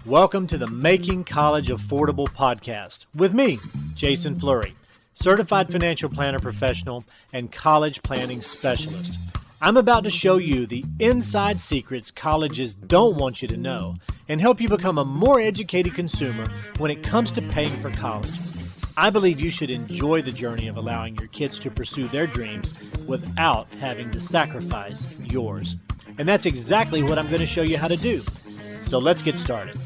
Welcome to the Making College Affordable podcast with me, Jason Fleury, certified financial planner professional and college planning specialist. I'm about to show you the inside secrets colleges don't want you to know and help you become a more educated consumer when it comes to paying for college. I believe you should enjoy the journey of allowing your kids to pursue their dreams without having to sacrifice yours. And that's exactly what I'm going to show you how to do. So let's get started.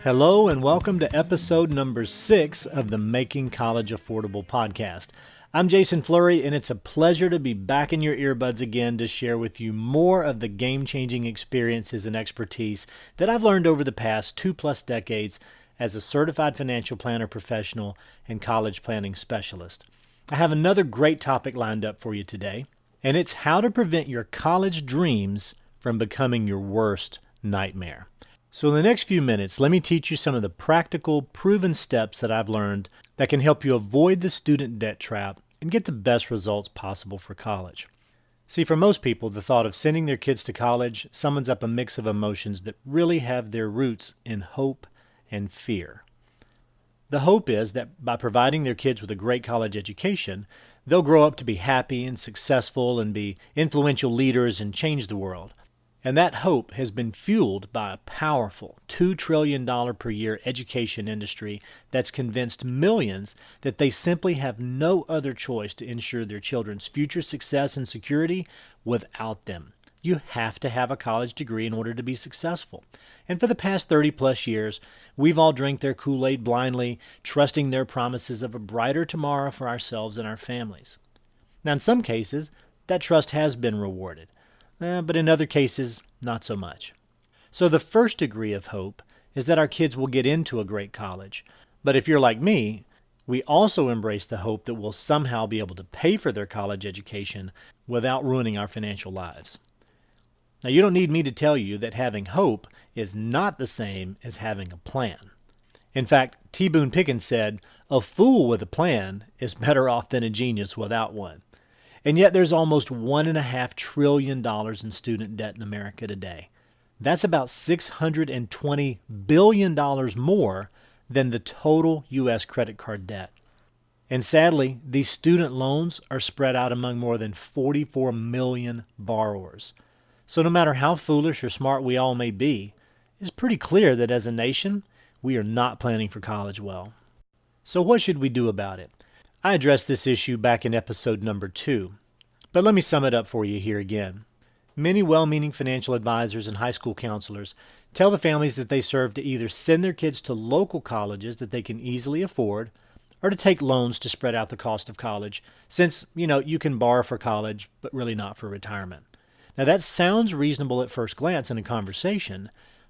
Hello and welcome to episode number 6 of the Making College Affordable podcast. I'm Jason Fleury, and it's a pleasure to be back in your earbuds again to share with you more of the game-changing experiences and expertise that I've learned over the past 2+ decades as a certified financial planner professional and college planning specialist. I have another great topic lined up for you today, and it's how to prevent your college dreams from becoming your worst nightmare. So in the next few minutes, let me teach you some of the practical, proven steps that I've learned that can help you avoid the student debt trap and get the best results possible for college. See, for most people, the thought of sending their kids to college summons up a mix of emotions that really have their roots in hope and fear. The hope is that by providing their kids with a great college education, they'll grow up to be happy and successful and be influential leaders and change the world. And that hope has been fueled by a powerful $2 trillion per year education industry that's convinced millions that they simply have no other choice to ensure their children's future success and security without them. You have to have a college degree in order to be successful. And for the past 30+ years, we've all drank their Kool-Aid blindly, trusting their promises of a brighter tomorrow for ourselves and our families. Now, in some cases, that trust has been rewarded. But in other cases, not so much. So the first degree of hope is that our kids will get into a great college. But if you're like me, we also embrace the hope that we'll somehow be able to pay for their college education without ruining our financial lives. Now, you don't need me to tell you that having hope is not the same as having a plan. In fact, T. Boone Pickens said, "A fool with a plan is better off than a genius without one." And yet there's almost $1.5 trillion in student debt in America today. That's about $620 billion more than the total U.S. credit card debt. And sadly, these student loans are spread out among more than 44 million borrowers. So no matter how foolish or smart we all may be, it's pretty clear that as a nation, we are not planning for college well. So what should we do about it? I addressed this issue back in episode number 2, but let me sum it up for you here again. Many well-meaning financial advisors and high school counselors tell the families that they serve to either send their kids to local colleges that they can easily afford or to take loans to spread out the cost of college since, you can borrow for college but really not for retirement. Now that sounds reasonable at first glance in a conversation,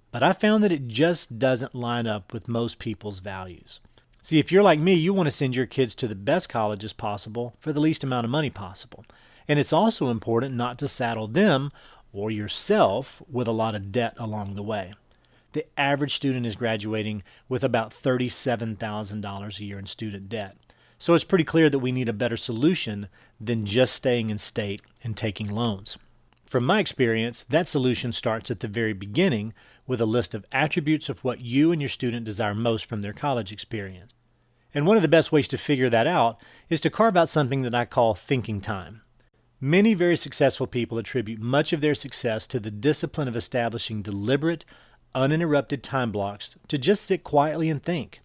but I found that it just doesn't line up with most people's values. See, if you're like me, you want to send your kids to the best colleges possible for the least amount of money possible. And it's also important not to saddle them or yourself with a lot of debt along the way. The average student is graduating with about $37,000 a year in student debt. So it's pretty clear that we need a better solution than just staying in state and taking loans. From my experience, that solution starts at the very beginning with a list of attributes of what you and your student desire most from their college experience. And one of the best ways to figure that out is to carve out something that I call thinking time. Many very successful people attribute much of their success to the discipline of establishing deliberate, uninterrupted time blocks to just sit quietly and think.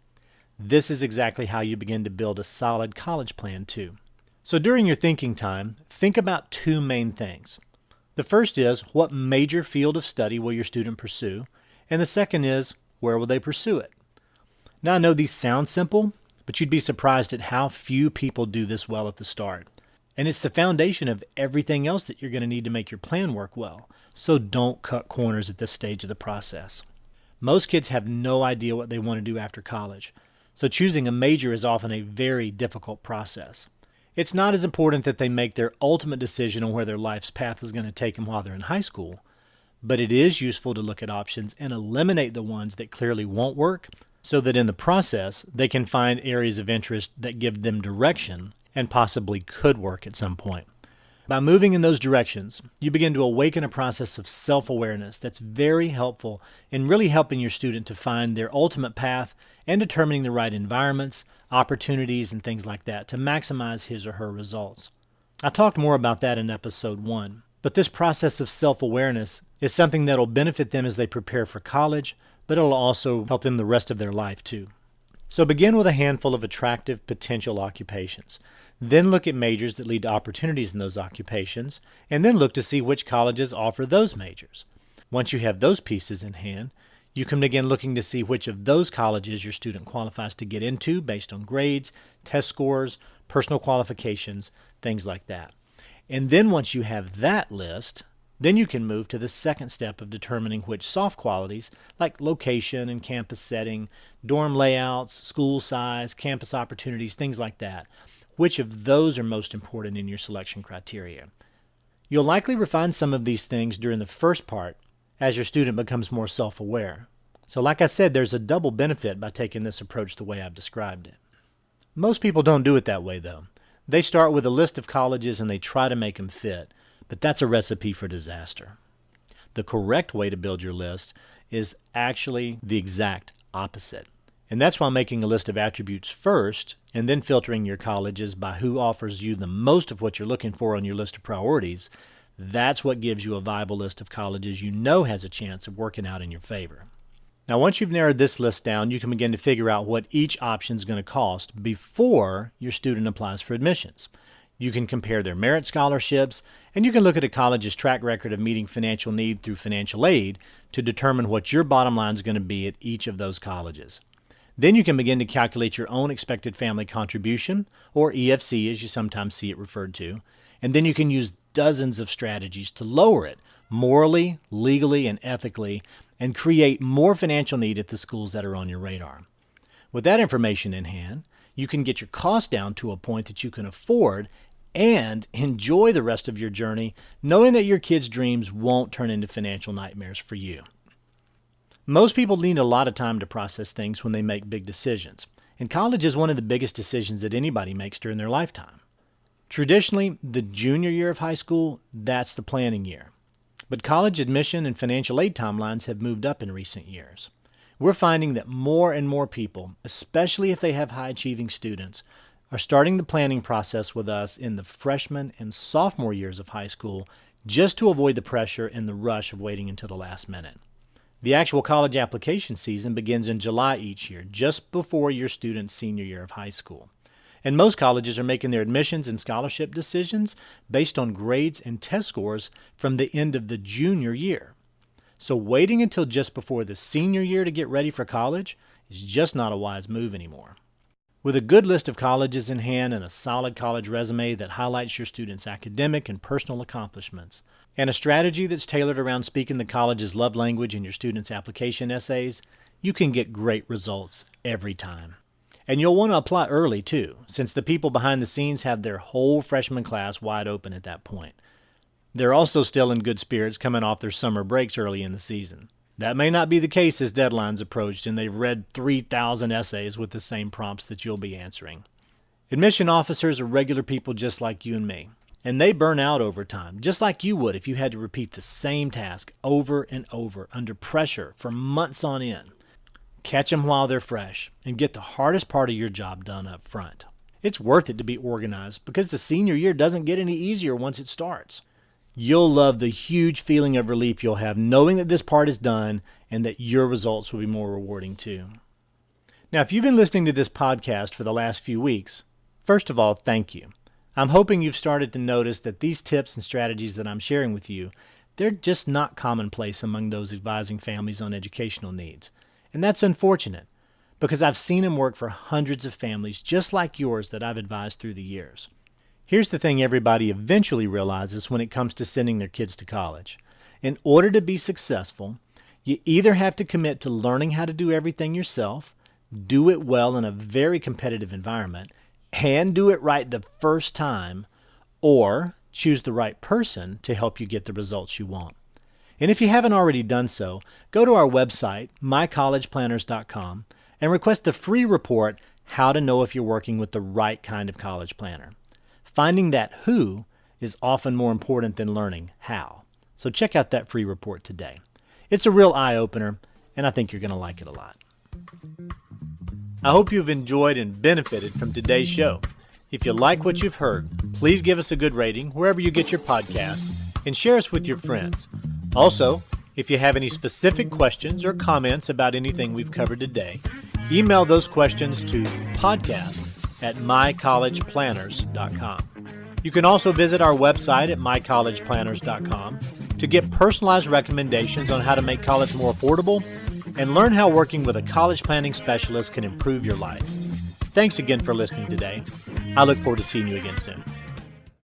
This is exactly how you begin to build a solid college plan too. So during your thinking time, think about 2 main things. The first is, what major field of study will your student pursue? And the second is, where will they pursue it? Now I know these sound simple, but you'd be surprised at how few people do this well at the start. And it's the foundation of everything else that you're going to need to make your plan work well. So don't cut corners at this stage of the process. Most kids have no idea what they want to do after college. So choosing a major is often a very difficult process. It's not as important that they make their ultimate decision on where their life's path is going to take them while they're in high school, but it is useful to look at options and eliminate the ones that clearly won't work so that in the process they can find areas of interest that give them direction and possibly could work at some point. By moving in those directions, you begin to awaken a process of self-awareness that's very helpful in really helping your student to find their ultimate path and determining the right environments, opportunities, and things like that to maximize his or her results. I talked more about that in episode 1, but this process of self-awareness is something that'll benefit them as they prepare for college, but it'll also help them the rest of their life too. So begin with a handful of attractive potential occupations. Then look at majors that lead to opportunities in those occupations, and then look to see which colleges offer those majors. Once you have those pieces in hand, you can begin looking to see which of those colleges your student qualifies to get into based on grades, test scores, personal qualifications, things like that. And then once you have that list, then you can move to the second step of determining which soft qualities, like location and campus setting, dorm layouts, school size, campus opportunities, things like that, which of those are most important in your selection criteria. You'll likely refine some of these things during the first part as your student becomes more self-aware. So like I said, there's a double benefit by taking this approach the way I've described it. Most people don't do it that way though. They start with a list of colleges and they try to make them fit. But that's a recipe for disaster. The correct way to build your list is actually the exact opposite. And that's why making a list of attributes first and then filtering your colleges by who offers you the most of what you're looking for on your list of priorities, that's what gives you a viable list of colleges you know has a chance of working out in your favor. Now once you've narrowed this list down, you can begin to figure out what each option is going to cost before your student applies for admissions. You can compare their merit scholarships, and you can look at a college's track record of meeting financial need through financial aid to determine what your bottom line is going to be at each of those colleges. Then you can begin to calculate your own expected family contribution, or EFC as you sometimes see it referred to, and then you can use dozens of strategies to lower it morally, legally, and ethically, and create more financial need at the schools that are on your radar. With that information in hand, you can get your costs down to a point that you can afford and enjoy the rest of your journey knowing that your kids' dreams won't turn into financial nightmares for you. Most people need a lot of time to process things when they make big decisions, and college is one of the biggest decisions that anybody makes during their lifetime. Traditionally, the junior year of high school, that's the planning year. But college admission and financial aid timelines have moved up in recent years. We're finding that more and more people, especially if they have high-achieving students, are starting the planning process with us in the freshman and sophomore years of high school just to avoid the pressure and the rush of waiting until the last minute. The actual college application season begins in July each year, just before your student's senior year of high school. And most colleges are making their admissions and scholarship decisions based on grades and test scores from the end of the junior year. So waiting until just before the senior year to get ready for college is just not a wise move anymore. With a good list of colleges in hand and a solid college resume that highlights your students' academic and personal accomplishments, and a strategy that's tailored around speaking the college's love language in your students' application essays, you can get great results every time. And you'll want to apply early too, since the people behind the scenes have their whole freshman class wide open at that point. They're also still in good spirits coming off their summer breaks early in the season. That may not be the case as deadlines approach and they've read 3,000 essays with the same prompts that you'll be answering. Admission officers are regular people just like you and me, and they burn out over time, just like you would if you had to repeat the same task over and over under pressure for months on end. Catch them while they're fresh and get the hardest part of your job done up front. It's worth it to be organized because the senior year doesn't get any easier once it starts. You'll love the huge feeling of relief you'll have knowing that this part is done and that your results will be more rewarding too. Now, if you've been listening to this podcast for the last few weeks, first of all, thank you. I'm hoping you've started to notice that these tips and strategies that I'm sharing with you, they're just not commonplace among those advising families on educational needs. And that's unfortunate because I've seen them work for hundreds of families just like yours that I've advised through the years. Here's the thing everybody eventually realizes when it comes to sending their kids to college. In order to be successful, you either have to commit to learning how to do everything yourself, do it well in a very competitive environment, and do it right the first time, or choose the right person to help you get the results you want. And if you haven't already done so, go to our website, mycollegeplanners.com, and request the free report, How to Know If You're Working with the Right Kind of College Planner. Finding that who is often more important than learning how. So check out that free report today. It's a real eye-opener, and I think you're going to like it a lot. I hope you've enjoyed and benefited from today's show. If you like what you've heard, please give us a good rating wherever you get your podcasts and share us with your friends. Also, if you have any specific questions or comments about anything we've covered today, email those questions to podcast@mycollegeplanners.com. You can also visit our website at mycollegeplanners.com to get personalized recommendations on how to make college more affordable and learn how working with a college planning specialist can improve your life. Thanks again for listening today. I look forward to seeing you again soon.